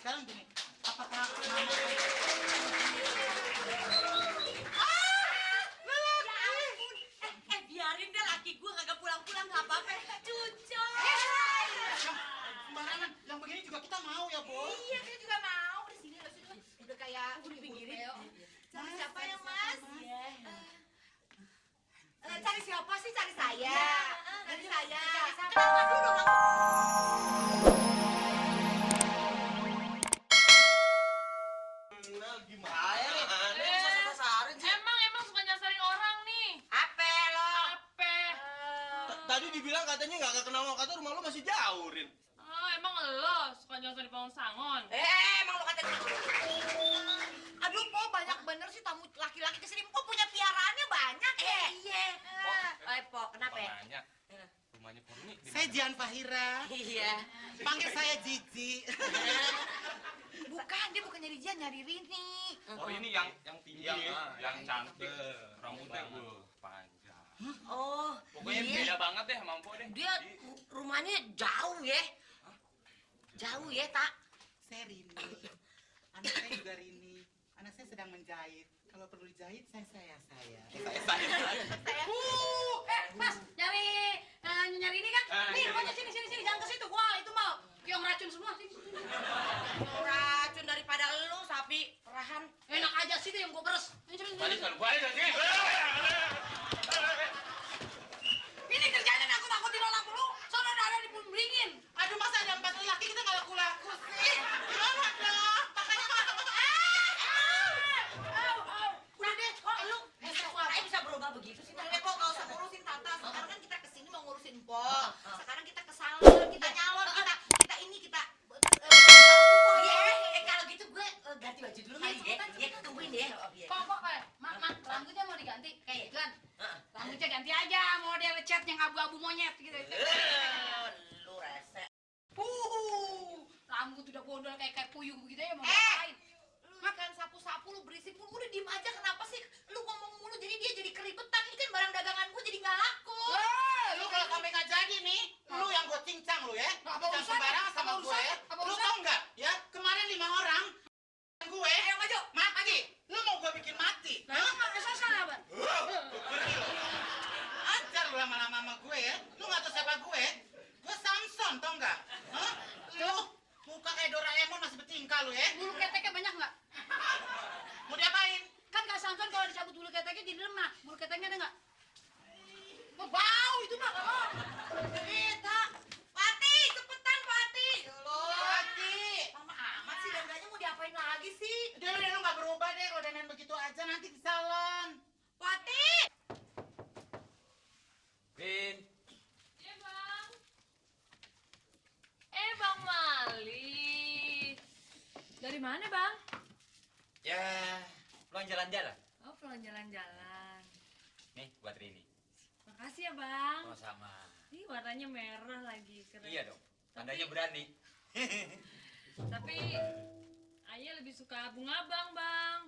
sekarang gini, apakah mama biarin deh laki gue kagak pulang-pulang nggak apa-apa. Cucok. sembarangan, yang begini juga kita mau ya, Bu? Iya, kita juga mau. Di sini loh, sini. Udah kayak udah pinggirin. Cari siapa ya, Mas? Iya. Cari siapa sih? Cari saya. Cari saya. Cari siapa? Aduh, Emang suka nyasarin orang nih. Apa lo? Apa? Tadi dibilang katanya nggak kenal mau kata rumah lo masih jauh, Rin. Oh, emang lo suka nyasarin pohon sangon? Emang lo kata aduh, Po, banyak bener sih tamu laki-laki kesini. Po punya piaraannya banyak ya? Iya. Po, kenapa ya? Banyak. Rumahnya Purni. Saya Jian Fahira. Iya. Panggil saya Jiji. Bukan, dia bukan nyari Jian, nyari Rini. Oh, ini yang tinggi, yang cantik. Rambutnya panjang. Oh, Pokoknya beda banget deh sama Mpok deh. dia rumahnya jauh ya? Jauh ya, Tak? Saya Rini. Anak saya juga Rini. Anak saya sedang menjahit. Kalau perlu dijahit, saya. Mas, nyari ini kan? Nih, rumahnya sini, jangan ke situ. Wah, itu mau yang racun semua. Sini. Racun daripada lu, sapi perahan. Enak aja sih yang gua peres. Balik lagi. Ini kerjanya nakut-nakutin orang lu. Soalnya ada di beringin. Aduh, masa ada 4 laki kita nggak laku-laku sih? Gimana dong? Makanya Udah deh, lu suaranya bisa berubah begitu sih. Udah deh, Po, nggak usah ngurusin Tata. Sekarang kan kita kesini mau ngurusin Po. Sekarang kita ke salon, kita nyalon, kita ini, kita kalau gitu gue ganti baju dulu kali ya. Ya, tungguin deh. Kok, mak, rambutnya mau diganti. Gan, rambutnya ganti aja. Model cat yang abu-abu monyet gitu. Lu rese. Rambut udah bondol kayak puyuh begitu ya mau Eh! ngapain? Lu makan sapu-sapu, lu berisik pun. Udah diem aja, kenapa sih? Lu ngomong mulu, jadi dia jadi keribetan. Ini kan barang dagangan gue jadi nggak laku. lu kalau sampai nggak jadi nih, lu yang gue cincang lu ya. Apa Jangan urusan? sembarangan sama Apa gue urusan? ya. Apa Lu urusan? tau nggak? Ya, kemarin 5 orang gue Ayo maju. mati. Lu mau gue bikin mati? Nah, emang nggak salah apa? Ajar lu lama-lama sama gue ya. Lu nggak tahu siapa gue? Gue Samson, tau nggak? Hah? Lu muka kayak Doraemon masih bertingkah lu ya. Bulu keteknya banyak nggak? Mau diapain? Kan Kak Samson kalau dicabut bulu keteknya jadi lemah. Bulu keteknya ada nggak? Bau itu mah nggak mau. Tak. Pati, cepetan Pati. Pati. Lama amat sih, dandannya mau diapain lagi sih? Udah lu nggak berubah deh kalau dandan begitu aja nanti di salon. Pati. Rin. Iya, Bang. Bang Mali. Dari mana, Bang? Ya, pulang jalan-jalan. Oh, pulang jalan-jalan. Nih, buat Rini. Makasih ya, Bang. Sama-sama. Ih, warnanya merah lagi. Keren. Iya dong, tandanya berani. Tapi Ayah lebih suka bunga Bang.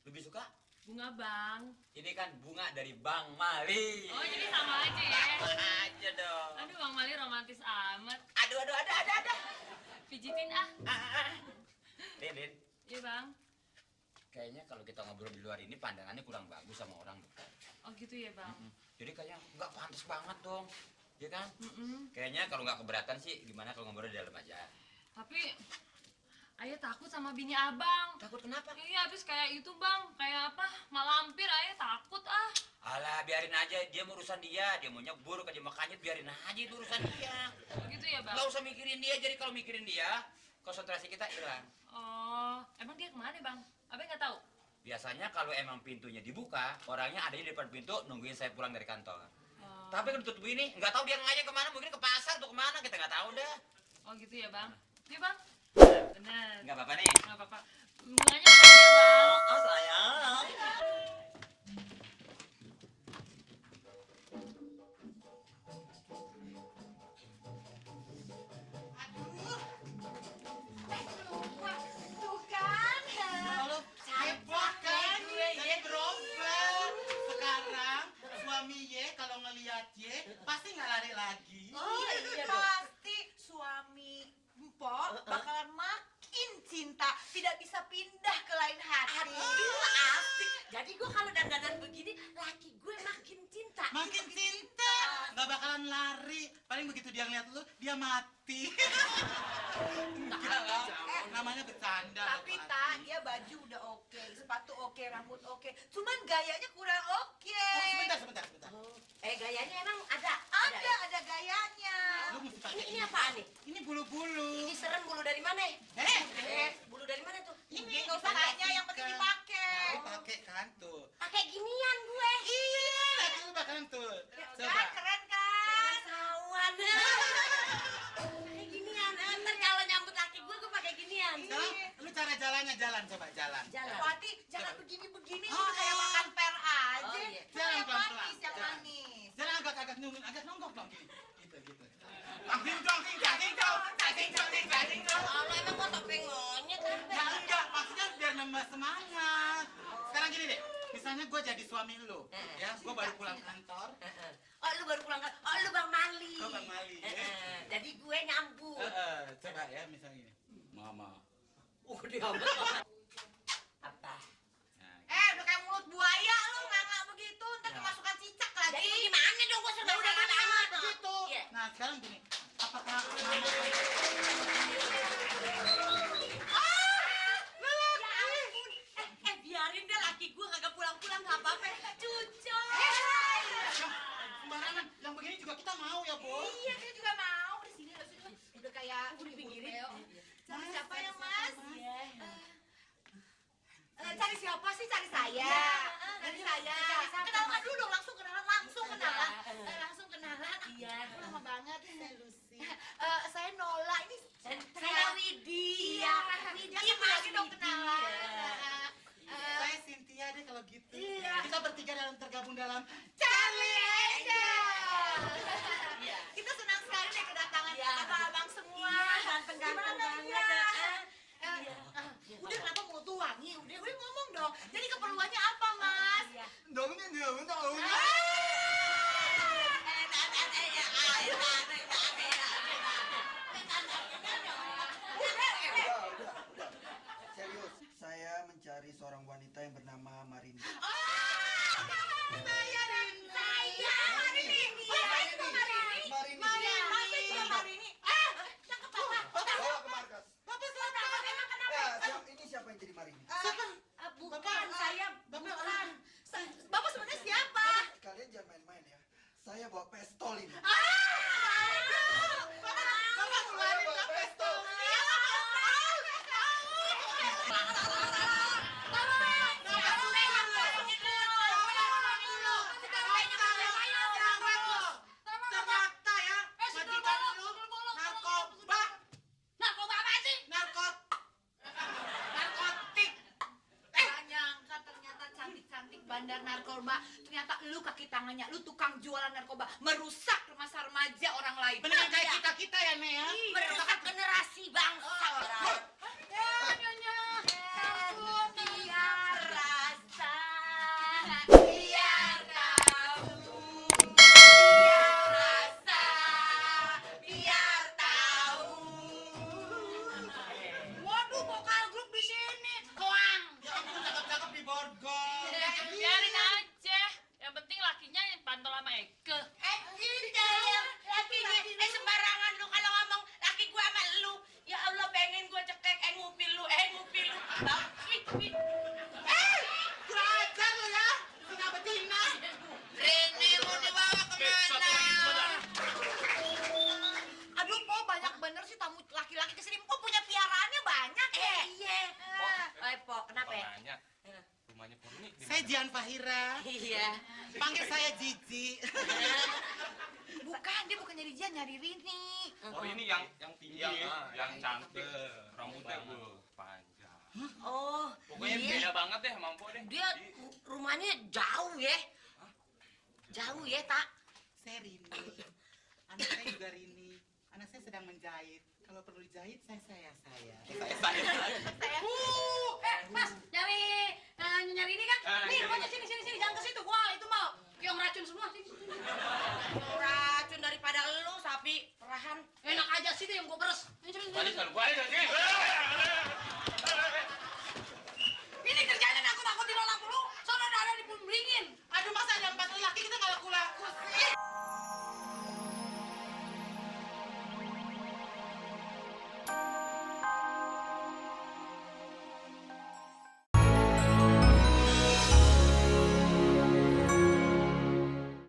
Lebih suka? Bunga Bang. Ini kan bunga dari Bang Mali. Oh, jadi sama aja ya. Sama aja dong. Aduh, Bang Mali romantis amat. Aduh, ada. Pijitin ah. Rin. Iya, Bang. Kayaknya kalau kita ngobrol di luar ini pandangannya kurang bagus sama orang. Oh, gitu ya, Bang. Jadi kayaknya nggak pantas banget dong. Ya kan? Mm-mm. Kayaknya kalau nggak keberatan sih gimana kalau ngobrol di dalam aja. Tapi Ayah takut sama bini Abang. Takut kenapa? Iya, habis kayak itu, Bang. Kayak apa? Malampir, Ayah takut ah. Alah, biarin aja, dia mau urusan dia mau nyebur aja makanya biarin aja itu urusan dia. Begitu ya, Bang? Nggak usah mikirin dia, jadi kalau mikirin dia konsentrasi kita hilang. Oh, emang dia kemana, Bang? Abang nggak tahu? Biasanya kalau emang pintunya dibuka, orangnya ada di depan pintu nungguin saya pulang dari kantor. Oh. Tapi kalau ditutup ini, nggak tahu dia ngajak kemana, mungkin ke pasar atau kemana, kita nggak tahu dah. Oh, gitu ya, Bang? Iya, Bang? Benar. Nggak apa-apa nih. Nggak apa-apa. Bunganya makasih ya, Bang. Oh, sayang. Tuh kan. Lalu hebat kan? Jadi berubah. Sekarang suami ye kalau ngeliat ye pasti nggak lari lagi. Iya, pasti suami Mpok bakalan makin cinta tidak bisa pindah ke lain hati. Aduh, asik. Jadi gue kalau dandanan begini, laki gue makin cinta. Makin cinta, nggak bakalan lari. Paling begitu dia ngeliat lu, dia mati. Enggak lah, namanya bercanda. Tapi tak, dia baju udah oke, sepatu oke, rambut oke. Cuman gayanya kurang oke. Sebentar. Gayanya emang ada? Ada gayanya. Lu mesti pakai Ini apaan nih? Ini bulu-bulu. Ini serem bulu dari mana? Bulu dari mana tuh? Ini nggak usah tanya, yang penting dipakai. Lu pakai kan tuh. Pakai ginian gue. Iya, laki lu bakalan tuh. Coba. Kan keren kan? Sawan. Pakai ginian. Ntar kalau nyambut laki gue pakai ginian. Sekarang lu cara jalannya coba jalan. Jalan. Wati, jangan begini-begini, Oh. udah kayak makan per aja. Oh, iya. Cuma yang Pelan-pelan, manis, yang jalan. manis. Jalan agak nonggok dong gini. Gitu. Ting-tong. Kalau emang mau topeng monyet Ya enggak, maksudnya biar nambah semangat. Sekarang gini deh, misalnya gue jadi suami lu, ya, gue baru pulang kantor. Oh, lu baru pulang kan? Oh, lu Bang Mali. Gua Bang Mali. Jadi gue nyambut. Coba ya, misalnya gini. Mama. Udah amat. Apa? Nah, Udah kayak mulut buaya lu, nggak begitu, ntar kemasukan cicak lagi. Jadi gimana dong gue serba udah salah amat banget. begitu. Iya. Nah, sekarang gini, apakah Biarin deh laki gue kagak pulang-pulang nggak apa-apa. Cucu. sembarangan yang begini juga kita mau ya, Bu? Iya, dia juga mau. Di sini loh, sini. Udah kayak Udah dipinggirin. cari siapa ya, Mas? Iya. Cari siapa sih? Cari saya. Iya. Cari saya. Cari siapa, Kenalan Mas? dulu dong, langsung kenalan. Langsung kenalan. Iya. Lama banget, saya Lucy. Saya Nola, ini Saya Widi. Iya, Widi. Widi lagi dong kenalan. Saya Cynthia deh kalau gitu. Iya. Kita bertiga tergabung dalam Charlie Angel. Iya. Kita senang sekali deh kedatangan Iya. abang-abang semua. Iya, ganteng-ganteng Gimana, banget. Iya. Udah kenapa mau tuh wangi? Udah ngomong dong. Jadi keperluannya apa, Mas? Iya. Udah. Serius, saya mencari seorang wanita yang bernama Marini. Saya Marini. Marini. Masa juga Marini? Cakep apa? Bawa ke markas. Bapak siapa? Emang kenapa? Ini siapa yang jadi Marini? Bukan saya. Bukan. Bapak sebenarnya siapa? Kalian jangan main-main ya. Saya bawa pistol ini. Bapak keluarin ke pistol. ternyata ya majikan lu narkoba, Narkoba apa sih? narkotik. Gak nyangka ternyata cantik-cantik bandar narkoba. Ternyata lu kaki tangannya, lu tukang jualan narkoba. Merusak masa remaja orang lain. Beneran kayak kita ya, Nek ya. Merusak generasi bangsa. Biar rasa, biar tahu, biar rasa, biar tahu. Waduh, vokal grup di sini. Koang. Ya ampun, cakep-cakep di borgol. Biarin aja. Yang penting lakinya yang pantol sama Eke. Kita yang lakinya. Sembarangan lu kalau ngomong laki gua sama lu. Ya Allah pengen gua cekek ngupil lu. Kurang ajar lu ya, Tina betina. Rene mau dibawa kemana? Aduh, Po, banyak bener sih tamu laki-laki kesini. Po punya piaraannya banyak ya. Iya. Po, kenapa ya? Nanya, rumahnya Purni di Saya mana? Jian Fahira. Iya. Panggil saya Jiji. Bukan, dia bukan nyari dia, nyari Rini. Oh ini yang tinggi, Yang- yang cantik, rambutnya panjang. Oh, Pokoknya iya. beda banget deh, mampu deh. Dia rumahnya jauh ya. Jauh ya, Tak. Saya Rini. Anak saya juga Rini. Anak saya sedang menjahit. Kalau perlu dijahit, saya. Mas, nyari ini kan? Nih, rumahnya sini, jangan ke situ. Wah, itu mau keong racun semua. Sini. Racun daripada lu, sapi perahan. Enak aja sih yang gua peres. Balik kalau balik lagi. Pusing.